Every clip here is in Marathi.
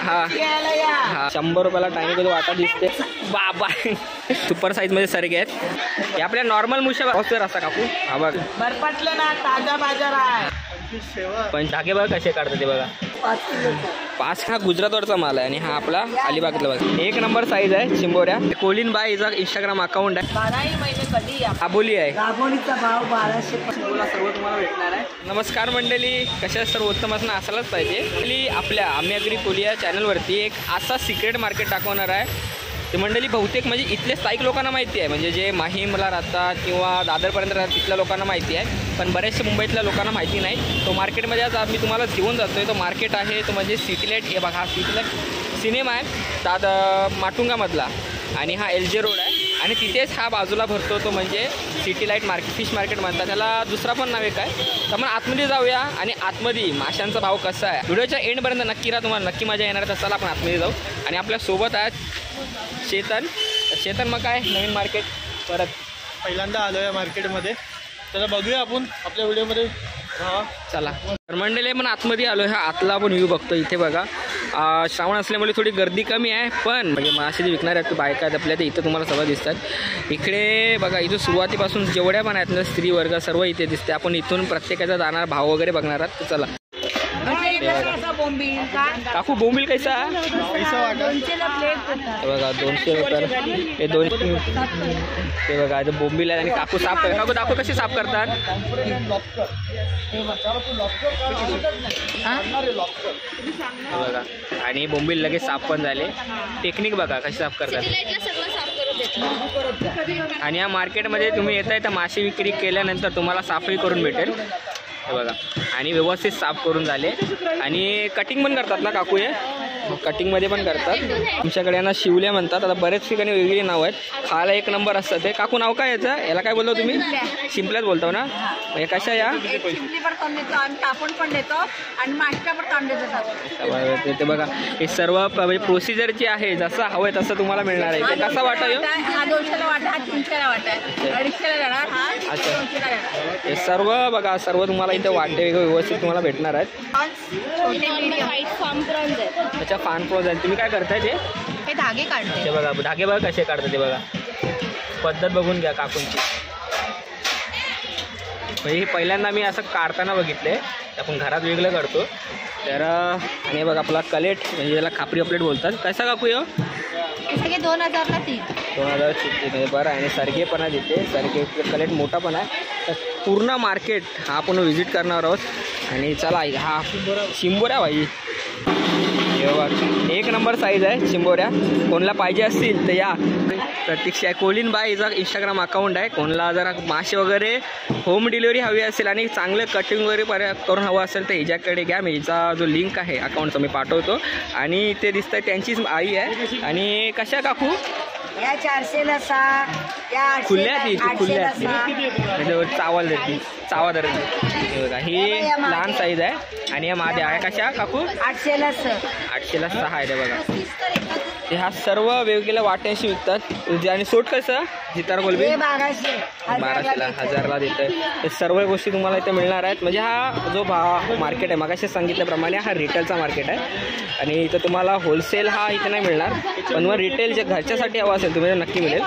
हा हा 100 रुपयाला टाइम कधी वाटा दिसते बाबा. सुपर साईज मध्ये सारखे आहेत. हे आपल्या नॉर्मल मुश्या पावसर असा काकू. हा बघ बरपटलं ना, ताजा बाजार आहे. पण धागे बघा कसे काढतात ते बघा. 5 हा गुजरातवरचा माल आहे आणि हा आपला अलिबागला बघा. 1 नंबर साईज आहे चिंबोऱ्या. कोलिन बाय हिचा इंस्टाग्राम अकाउंट आहे. 12 महिने कधी आबोली आहे. राबोलीचा भाव 1200 सर्व तुम्हाला भेटणार आहे. नमस्कार मंडळी, कशा सर्व उत्तम असणं असायलाच पाहिजे. आपल्या आम्ही अग्री कोलिया चॅनलवरती एक असा सिक्रेट मार्केट दाखवणार आहे. ते मंडळी बहुतेक म्हणजे इथले स्थायिक लोकांना माहिती आहे, म्हणजे जे माहीमला राहतात किंवा दादरपर्यंत राहतात तिथल्या लोकांना माहिती आहे, पण बरेचसे मुंबईतल्या लोकांना माहिती नाही. तो मार्केटमध्ये आज मी तुम्हाला घेऊन जातो आहे. तो मार्केट आहे तो म्हणजे सिटीलाईट. हे बघा, हा सिटीलाईट सिनेमा आहे माटुंगामधला आणि हा LJ रोड आहे आणि तिथेच हा बाजूला भरतो तो म्हणजे सिटीलाईट मार्केट, फिश मार्केट म्हणतात त्याला. दुसरा पण नाव एक आहे. तर मग आतमध्ये जाऊया आणि आतमध्ये माशांचा भाव कसा आहे व्हिडिओच्या एंडपर्यंत नक्की राहा, तुम्हाला नक्की मजा येणार. तर चला आपण आतमध्ये जाऊ. आणि आपल्यासोबत आहेत चेतन. मग काय नवीन मार्केट परत पहिल्यांदा आलो आहे मार्केटमध्ये, तर बघूया आपण आपल्या व्हिडिओमध्ये. चला तर मंडळी पण आतमध्ये आलो आहे. हा आतला आपण व्ह्यू बघतो. इथे बघा श्रावण असल्यामुळे थोडी गर्दी कमी आहे, पण म्हणजे मासे जे विकणार आहेत बायका आहेत आपल्या ते इथं तुम्हाला सगळं दिसतात. इकडे बघा, इथं सुरुवातीपासून जेवढ्या पण आहेत ना स्त्री वर्ग सर्व इथे दिसते. आपण इथून प्रत्येकाचा जाणार भाव वगैरे बघणार आहात. तर चला काकू बोंबील कैसा वाटा बघा 200 रुपये. हे 2 ते बघा इथं बोंबील आहे आणि काकू साफ करतात. काकू दाखव कशी साफ करतात. बघा आणि बोंबील लगेच साफ पण झाले. टेक्निक बघा कशी साफ करतात. आणि या मार्केटमध्ये तुम्ही येताय तर मासे विक्री केल्यानंतर तुम्हाला साफही करून भेटेल. हे बघा आणि व्यवस्थित साफ करून झाले. आणि कटिंग पण करतात ना काकू. हे कटिंगमध्ये पण करतात. तुमच्याकडे यांना शिवल्या म्हणतात. आता बरेच ठिकाणी वेगवेगळी नाव आहेत. खायला 1 नंबर असतात. ते काकू नाव काय याचं, याला काय बोलतो तुम्ही. शिंपल्याच बोलतो ना. हे कशा या ते बघा. हे सर्व म्हणजे प्रोसिजर जी आहे जसं हवं आहे तसं तुम्हाला मिळणार आहे. ते कसा वाटा येऊ. अच्छा हे सर्व बघा, सर्व तुम्हाला इथे वाटे व्यवस्थित तुम्हाला भेटणार आहेत. अच्छा फान प्रोज आहे. तुम्ही काय करताय ते धागे काढते. ते बघा धागे बघा कसे काढतात ते बघा. पद्धत बघून घ्या काकूंची. म्हणजे पहिल्यांदा मी असं काढताना बघितले. आपण घरात वेगळं काढतो तर. आणि बघा आपला कलेट म्हणजे याला खापरी प्लेट बोलतात. कसा काकू यो 2000ला 3 2000 बरं. आणि सरगेपणा देते. सरगे कलेट मोठा पण आहे. तर पूर्ण मार्केट हा आपण व्हिजिट करणार आहोत. आणि चला हा शिंबोऱ्या भाई 1 नंबर साईज आहे चिंबोऱ्या. कोणाला पाहिजे असतील तर या. प्रतीक्षा कोलिन बाय हिचा इंस्टाग्राम अकाउंट आहे. कोणाला जरा मासे वगैरे होम डिलिव्हरी हवी असेल आणि चांगलं कटिंग वगैरे करून हवं असेल तर हिच्याकडे घ्या. मी हिचा जो लिंक आहे अकाउंटचा मी पाठवतो. आणि ते दिसतंय त्यांचीच आई आहे. आणि कशा काकू या 400ला 6 खुल्या चावल देते चावा धरते. हे बघा ही लहान साईज आहे. आणि या मादे आहे कशा काकू 800ला 6 आहे. ते बघा ते हा सर्व वेगवेगळ्या वाट्यांशी विकतात. आणि सोट कसं जितार कोलबी 1200ला 1000ला देतं. हे सर्व गोष्टी तुम्हाला इथे मिळणार आहेत. म्हणजे हा जो मार्केट आहे मगाशी सांगितल्याप्रमाणे हा रिटेलचा मार्केट आहे. आणि इथं तुम्हाला होलसेल हा इथे नाही मिळणार, पण मग रिटेल जे घरच्यासाठी हवं असेल तुम्हाला नक्की मिळेल.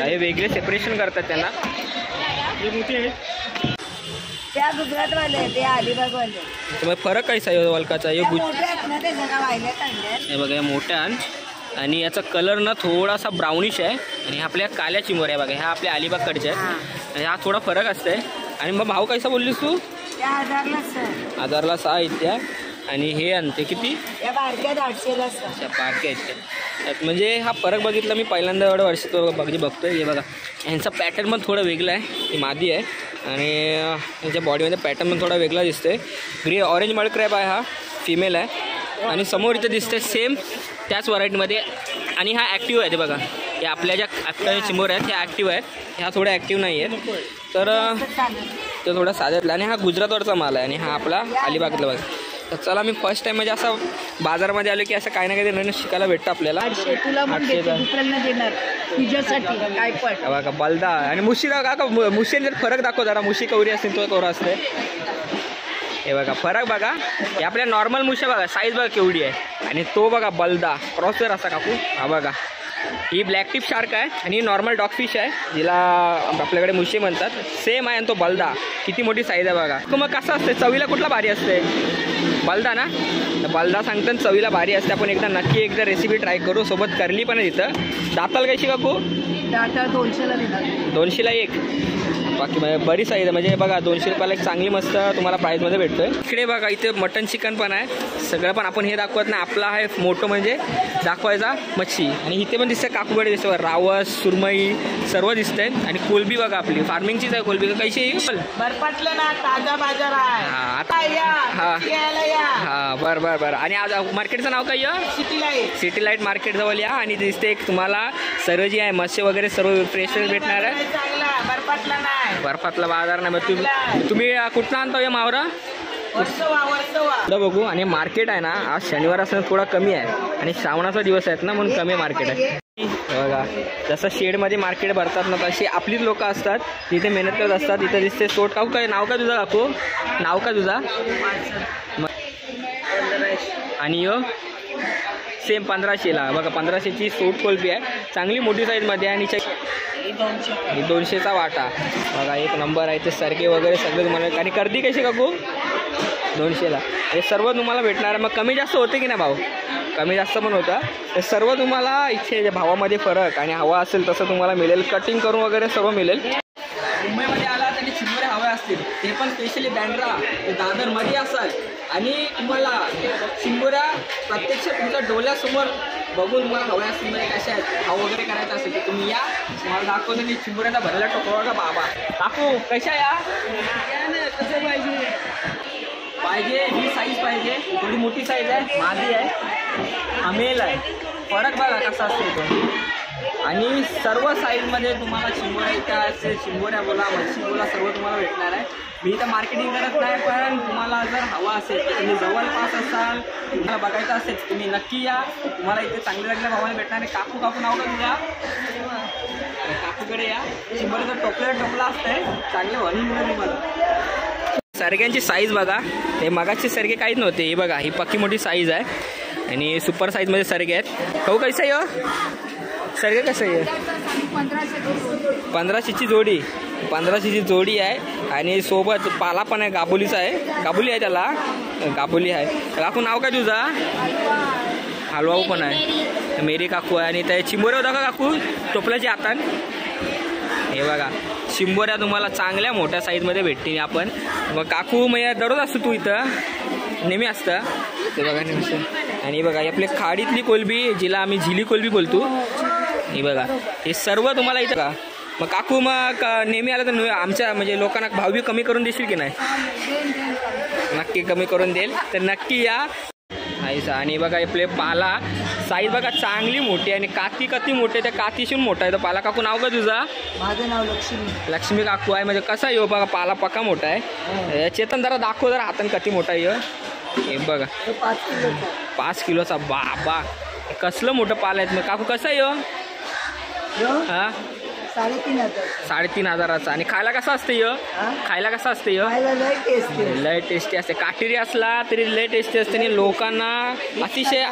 हे वेगळे सेपरेशन करतात त्यांना. त्या गुजरातवाले ते अलिबागवाले. मग फरक काय आहे वल्काचा. हे बघा या मोठ्या आणि याचा कलर ना थोडासा ब्राउनिश आहे. आणि आपल्या काल्या चिंबोऱ्या बघा ह्या आपल्या अलिबागकडच्या आहेत. हा थोडा फरक असतंय. आणि मग भाव कसा बोललीस तू 1000ला 6 इत्या. आणि हे आणते किती बारक्या 800ला. अच्छा बारक्या आहेत. म्हणजे हा फरक बघितला मी पहिल्यांदा एवढं वर्ष बघतोय. हे बघा यांचा पॅटर्न पण थोडं वेगळं आहे. ही मादी आहे आणि यांच्या बॉडीमध्ये पॅटर्न पण थोडा वेगळा दिसतोय. ऑरेंज मड क्रॅब आहे. हा फिमेल आहे. आणि समोर इथं दिसतंय सेम त्याच व्हरायटीमध्ये. आणि हा ॲक्टिव्ह आहे. ते बघा हे आपल्या ज्या आपल्या चिंबोऱ्या आहेत ह्या ॲक्टिव्ह आहेत. ह्या थोड्या ॲक्टिव्ह नाही आहेत. तर तो थोडा साध्यातला. आणि हा गुजरातवरचा माल आहे. आणि हा आपला अलिबागला बघा. तर चला मी फर्स्ट टाइम म्हणजे असं बाजारामध्ये आलो की असं काही ना काही नवीन शिकायला भेटतं आपल्याला. बघा बलदा आणि मुशी का मुशी फरक दाखव जरा. मुशी कवरी असते तो कवरा असते. हे बघा फरक बघा, हे आपल्या नॉर्मल मुशा बघा साईज बघा केवढी आहे, आणि तो बघा बलदा क्रॉसर असा काकू. हा बघा ही ब्लॅक टिप शार्क आहे आणि नॉर्मल डॉग फिश आहे, जिला आपल्याकडे मुशे म्हणतात. सेम आहे आणि तो बलदा किती मोठी साईज आहे बघा. मग कसं असते चवीला कुठला भारी असते? बलदा ना. बलदा सांगतात चवीला भारी असते. आपण एकदा रेसिपी ट्राय करू. सोबत करली पण आहे तिथं. दाताल कशी काकू? दाता 200ला देणार. 200ला एक. बाकी बरी साईज आहे म्हणजे बघा 200 रुपयाला एक चांगली मस्त तुम्हाला प्राईजमध्ये भेटतोय. इकडे बघा इथे मटन चिकन पण आहे सगळं, पण आपण हे दाखवत नाही. आपला आहे मोठं म्हणजे दाखवायचा मच्छी. आणि इथे पण दिसतं काकूकडे दिसतं रावस सुरमई सर्व दिसतंय. आणि कोलबी बघा आपली फार्मिंगचीच आहे कोलबी. कशी बरपाटलं ना ताजा बाजार आहे. हा आता हा बरं. आणि आज मार्केटचं नाव काय? सिटी लाईट मार्केट जवळ या. आणि दिसते एक तुम्हाला सर्व जी आहे मत्स्य वगैरे सर्व फ्रेश भेटणार आहे. बरपाटला नाही, बर्फातला बाजार नाही. मग तुम्ही कुठं आणता मावरा? वर्सवा बघू. आणि मार्केट आहे ना आज शनिवार असणं थोडा कमी आहे आणि श्रावणाचा दिवस आहेत ना म्हणून कमी मार्केट आहे. बघा जसं शेडमध्ये मार्केट भरतात ना तशी आपलीच लोक असतात तिथे मेहनत करत असतात. तिथे दिसते सोट. काकू काय नाव का तुझं? काकू नाव का तुझा? आणि यो सेम 1500ला बघा. 1500ची सोट कोलबी आहे चांगली मोठी साईजमध्ये. आणि 200चा वाटा बघा एक नंबर आहे. ते सरके वगैरे सगळे तुम्हाला. आणि कर्दी कशी काकू? 200ला. हे सर्व तुम्हाला भेटणार. मग कमी जास्त होते की नाही भाव? कमी जास्त पण होता. हे सर्व तुम्हाला इथे भावामध्ये फरक आणि हवा असेल तसं तुम्हाला मिळेल. कटिंग करून वगैरे सर्व मिळेल. मुंबईमध्ये आला आणि चिंबोरे हवे असतील ते पण स्पेशली बँड्रा दादरमध्ये असाल आणि तुम्हाला चिंबोऱ्या प्रत्यक्ष तुमच्या डोळ्यासमोर बघून तुम्हाला हव्या असतील म्हणजे कशा आहेत भाव वगैरे करायचा असेल तर तुम्ही या. तुम्हाला दाखवतो की चिंबोऱ्याचा भरलेला टोकरा का बाबा. काकू कशा या? कसं पाहिजे ही साईज पाहिजे. थोडी मोठी साईज आहे माझी आहे अमेल आहे. फरक बघा कसा असतो तो. आणि सर्व साईजमध्ये तुम्हाला चिंबोऱ्या इथं असेल. चिंबोऱ्या बोला मच्छी बोला सर्व तुम्हाला भेटणार आहे. मी इथं मार्केटिंग करत नाही पण तुम्हाला जर हवा असेल तर तुम्ही जवळपास असाल तुम्हाला बघायचं असेल तुम्ही नक्की या. तुम्हाला इथे चांगल्या भावाने भेटणार आहे. काकू नाव का तुझ्या? काकूकडे या. चिंबोऱ्याचा टोपला असतंय चांगले म्हणून मिळेल तुम्हाला. सरग्यांची साईज बघा. हे मगाची सरगे काहीच नव्हते. हे बघा ही पक्की मोठी साईज आहे आणि सुपर साईजमध्ये सरगे आहेत. कहू कैसा आहे हो सरगे? कसं आहे? 1500ची जोडी. 1500ची जोडी आहे आणि सोबत पाला पण आहे. गाबोलीचा आहे. गाबोली आहे त्याला. गाबोली आहे. काकू नाव काय तुझा? हलवाऊ पण आहे. मेरी काकू आहे. आणि त्या चिंबोऱ्या होता का काकू टोपल्याच्या हातात? हे बघा चिंबोऱ्या तुम्हाला चांगल्या मोठ्या साईजमध्ये भेटतील. आपण मग काकू मग दररोज असतो तू इथं नेहमी असतं ते बघा नेहमी. आणि बघा आपली खाडीतली कोलबी जिला आम्ही झिली कोलबी बोलतो. हे बघा हे सर्व तुम्हाला इथं का. मग काकू मग नेहमी आलं तर आमच्या म्हणजे लोकांना भाव बी कमी करून देशील की नाही? नक्की कमी करून देईल तर नक्की या. आणि बघा आपले पाला साईज बघा चांगली मोठी आणि काती कती मोठे. त्या कातीशीून मोठा आहे तो पाला. काकू नाव का तुझा? माझं नाव लक्ष्मी काकू आहे. म्हणजे कसा येऊ बघा पाला पक्का मोठा आहे. चेतन जरा दाखव जरा हातान कती मोठा आहे. हे बघा 5 किलोचा बाबा कसलं मोठं पाला आहेत. मग काकू कसं आहे? हा 3,500 आणि खायला कसं असते? खायला कसं असते? लय टेस्टी असते. काटेरी असला तरी लय टेस्टी असते आणि लोकांना अतिशय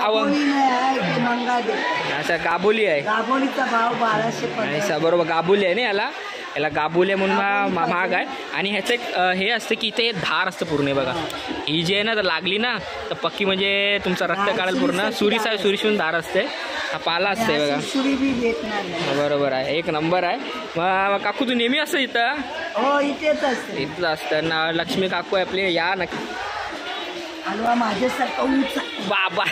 असं. गाबोली आहे. गाबोलीचा भाव 1250. बरोबर गाबोली आहे ना. याला गाबोली म्हणून महाग आहे. आणि ह्याचं एक हे असतं की इथे धार असतं पूर्ण. बघा ही जी आहे ना तर लागली ना तर पक्की म्हणजे तुमचं रक्त काढेल पूर्ण. सुरीशिवून धार असते. हा पाला असते बघा. बरोबर आहे. एक नंबर आहे. मग काकू तू नेहमी असतं इथं? हो इथेच असते. इथंच असतं ना. लक्ष्मी काकू आहे आपली. या नक्की. हलवा माझ्यासारखा बाबा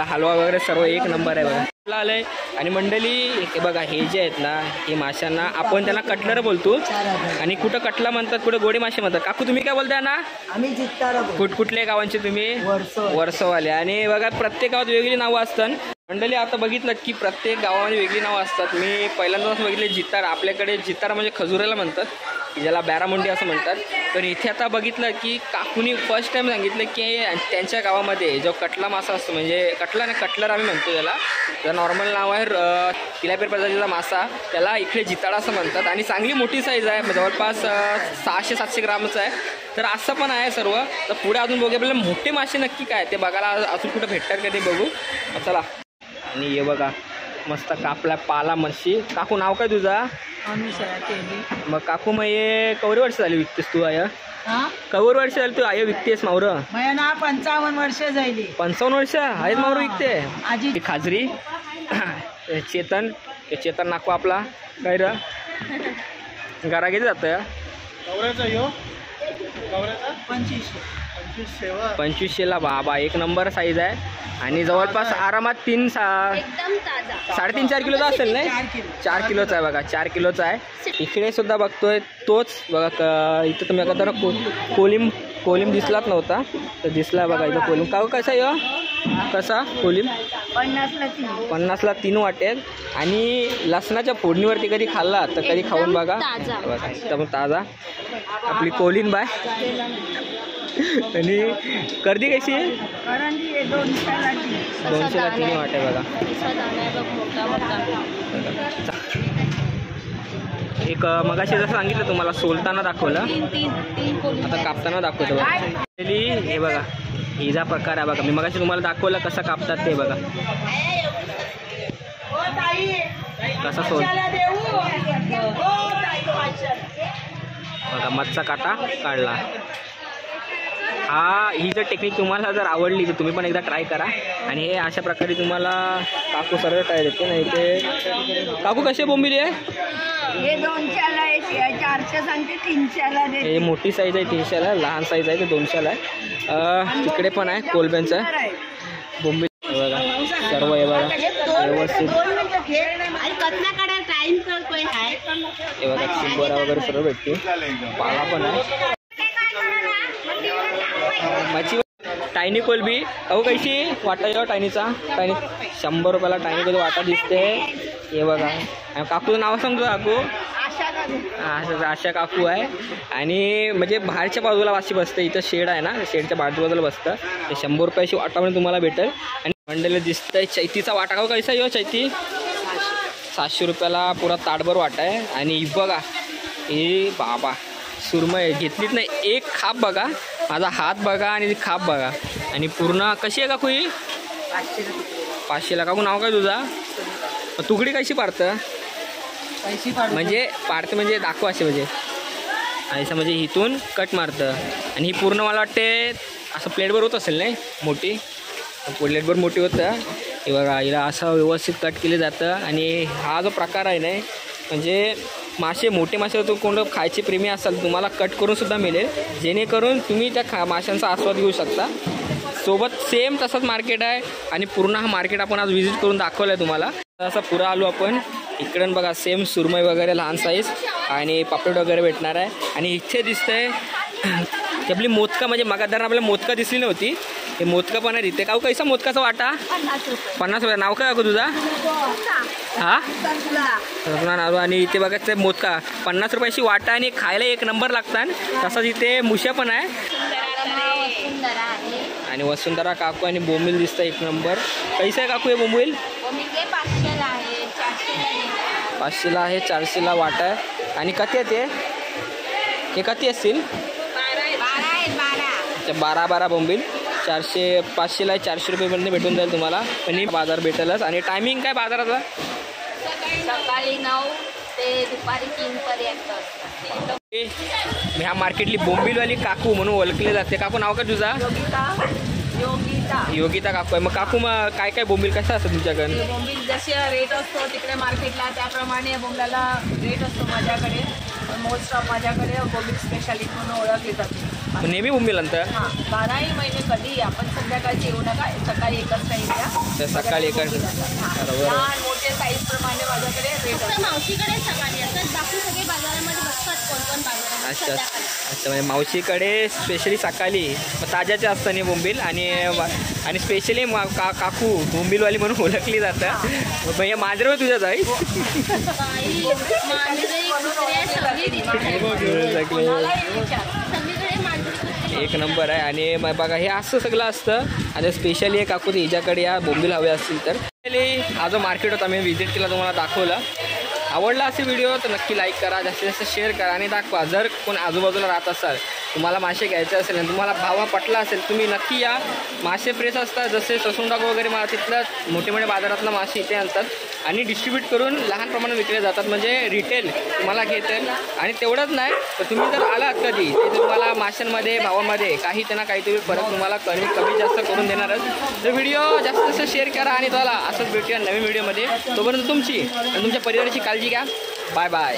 हलवा वगैरे सर्व एक नंबर आहे बघा. आलंय. आणि मंडळी हे बघा हे जे आहेत ना हे माशांना आपण त्यांना कटलर बोलतो. आणि कुठं कटला म्हणतात कुठं गोडे मासे म्हणतात. काकू तुम्ही काय बोलताय ना? आम्ही जित्तारा. कुठल्या गावांचे तुम्ही? वर्सवाले. आणि बघा प्रत्येक गावात वेगळी नावं असतात. मंडळी आता बघितलं की प्रत्येक गावामध्ये वेगळी नावं असतात. मी पहिल्यांदाच बघितले जितारा. आपल्याकडे जितारा म्हणजे खजुराला म्हणतात. ज्याला बॅरामुंडी असं म्हणतात. पण इथे आता बघितलं की काकूनी फर्स्ट टाईम सांगितलं की त्यांच्या गावामध्ये जो कटला मासा असतो, म्हणजे कटला नाही कटलर आम्ही म्हणतो त्याला, त्याचं नॉर्मल नाव आहे तिलापिया प्रजातीचा मासा, त्याला इकडे जिताडा असं म्हणतात. आणि चांगली मोठी साईज आहे, जवळपास 600-700 ग्रामचं आहे. तर असं पण आहे सर्व. तर पुढे अजून बघूया आपल्याला मोठे मासे नक्की काय ते बघायला अजून कुठं भेटतात का ते बघू. चला. आणि हे बघा मस्त कापला पाला मच्छी. काकू नाव काय तुझा? अनुसया केली. मग काकू मग हे कवरी वर्ष झाली विकतेस तू आय? हा कवर वर्ष झाली तू आय विकतेस मावर? माझ्या ना 55 वर्ष झाली. 55 वर्ष आहेत मावर विकते. आजी ही खाजरी चेतन नाकू आपला काय र घरा किती जातं? गवऱ्याचा यो गवऱ्याचा 2500ला बाबा एक नंबर साईज आहे. आणि जवळपास आरामात 3-3.5-4 किलोचा असेल नाही? 4 किलोचा आहे बघा, 4 किलोचा आहे. इकडे सुद्धा बघतोय तोच बघा. इथं तुम्ही आता कोलिम दिसलाच नव्हता तर दिसला बघा इथं कोलिम. का कसा आहे कसा कोलिम? 50ला 3 वाटेल. आणि लसणाच्या फोडणीवरती कधी खाल्ला तर कधी खाऊन बघा बघा एकदम ताजा आपली कोलिन बाय. आणि कर्दी कशी आहे? 200ला 3 वाटे बघा. एक मगाशी जसं सांगितलं तुम्हाला सोलताना दाखवलं, आता कापताना दाखवतो बघा. हे बघा हिचा प्रकार आहे बघा. मी मगाशी तुम्हाला दाखवलं कसं कापतात ते बघा. कसा सोल बघा मच्छा काटा काढला. ही जर टेक्निक तुम्हाला जर आवडली तर तुम्ही पण एकदा ट्राय करा. आणि हे अशा प्रकारे तुम्हाला काकू सरळ ट्राय देते. नाही ते काकू कसे बोंबिले आहे? हे 200ला आहे, 400 सांगते 300ला दे. हे मोठी साईज आहे 300ला, लहान साईज आहे ते 200ला आहे. तिकडे पण आहे कोलब्यांचं बोंबील बघा सर्व आहे बघा व्यवस्थित. हे बघा चिंबोरा वगैरे सर्व भेटते. पाला पण आहे. माझी टायनी कोलबी अहो कशी वाटा जेव्हा टायनीचा 100 रुपयाला टायनी कोलबी वाटा दिसते. हे बघा. काकूचं नाव सांगतो काकू? आशा काकू आहे. आणि म्हणजे बाहेरच्या बाजूला वाशी बसते. इथं शेड आहे ना, शेडच्या बाजूला बसतं. ते 100 रुपयाची वाटामध्ये तुम्हाला भेटेल. आणि मंडळीला दिसतंय चैतीचा वाटा का कैसा येऊ चैती? 700 रुपयाला पुरा ताटभर वाटा आहे. आणि बघा हे बाबा सुरमई घेतलीच नाही. एक खाप बघा, माझा हात बघा आणि ती खाप बघा. आणि पूर्ण कशी आहे काकू ही? 500ला. काकू नाव काय तुझा? तुकडी कशी पाडतं? म्हणजे पाडते म्हणजे दाखवा असे म्हणजे असं म्हणजे इथून कट मारतं. आणि ही पूर्ण मला वाटते असं प्लेटवर होत असेल नाही मोठी, प्लेटवर मोठी होतं. हे बघा हिला असं व्यवस्थित कट केलं जातं. आणि हा जो प्रकार आहे नाही म्हणजे मासे मोठे मासे तो कोण खायचे प्रेमी असाल तुम्हाला कट करून सुद्धा मिळेल, जेणेकरून तुम्ही त्या माशांचा आस्वाद घेऊ शकता. सोबत सेम तसंच मार्केट आहे. आणि पूर्ण हा मार्केट आपण आज व्हिजिट करून दाखवलं आहे तुम्हाला. असं पुरा आलो आपण इकडून बघा. सेम सुरमई वगैरे लहान साईज आणि पापड वगैरे भेटणार आहे. आणि इथे दिसतंय की आपली मोदका, म्हणजे मगादार आपल्याला मोदका दिसली नव्हती, हे मोदका पण आहे इथे. काऊ कैसा मोदकाचा वाटा? 50 रुपये. नाव काय काकू तुझा? हा नाव. आणि इथे बघा ते मोदका 50 रुपयाची वाटा आणि खायला एक नंबर लागतात. तसंच इथे मुश्या पण आहे. आणि वसुंधरा काकू आणि बोंबील दिसतं एक नंबर. कैसा आहे काकू हे बोंबील? 500ला आहे, 400ला वाटा आहे. आणि कधी आहे ते? हे कधी असतील? 12 बोंबील. 500ला आहे, 400 रुपयेपर्यंत भेटून जाईल तुम्हाला. पण ही बाजार भेटेलच. आणि टायमिंग काय बाजाराचा? सकाळी 9 ते दुपारी 3 पर्यंत. ह्या मार्केटली बोंबीलवाली काकू म्हणून ओळखले जाते. काकू नाव काय तुझा? योगिता काकू आहे. मग काकू मग काय काय बोंबील कसं असतं तुमच्याकडे? बोंबील जसे रेट असतो तिकडे मार्केटला त्याप्रमाणे बोंबल्याला रेट असतो माझ्याकडे. मोस्ट ऑफ माझ्याकडे बोंबील स्पेशालिटी म्हणून ओळखली जाते. मग नेहमी बोंबील आणतं. हां 12ही महिने कधी आपण संध्याकाळची येऊ नका, सकाळी 1 वाजता येत्या. तर सकाळी एका बरोबर. लहान मोठे साईज प्रमाणे माझ्याकडे रेट फक्त मावशीकडे सकाळी असतात, बाकी सगळे बाजारामध्ये बसतात कोण बाजारामध्ये अच्छा संध्याकाळी. अच्छा, म्हणजे मावशीकडे स्पेशली सकाळी ताज्याचे असतं नाही बोंबील आणि स्पेशली काकू बोंबीलवाली म्हणून ओळखली जातं. म्हणजे मांजर तुझ्याच आहे. बाई, मांजरे, कुत्रे सगळी तिथे. कोणालाही विचार. सगळीकडे मांजरे. एक नंबर आहे. आणि मग बघा हे असं सगळं असतं. आणि स्पेशली एक काकू हिच्याकडे या बोंबील हवे असतील तर हा जो मार्केट होता मी व्हिजिट केला, तुम्हाला दाखवला. आवडला असेल व्हिडिओ तर नक्की लाईक करा, जास्तीत जास्त शेअर करा आणि दाखवा. जर कोण आजूबाजूला राहत असाल, तुम्हाला मासे घ्यायचे असेल आणि तुम्हाला भावा पटला असेल, तुम्ही नक्की या. मासे फ्रेश असतात, जसे ससुंडाग वगैरे तिथलं मोठे मोठे बाजारातलं मासे इथे आणतात आणि डिस्ट्रीब्यूट करून लहान प्रमाणात विकले जातात. म्हणजे रिटेल तुम्हाला घेतील. आणि तेवढंच नाही तर तुम्ही जर आलात कधी ते तुम्हाला माशांमध्ये भावामध्ये काही त्यांना काहीतरी फरक तुम्हाला कमी जास्त करून देणारच. तर व्हिडिओ जास्तीत जास्त शेअर करा आणि तुम्हाला असंच भेटूया नवीन व्हिडिओमध्ये. तोपर्यंत तुमची आणि तुमच्या परिवाराची काळजी घ्या. Bye bye.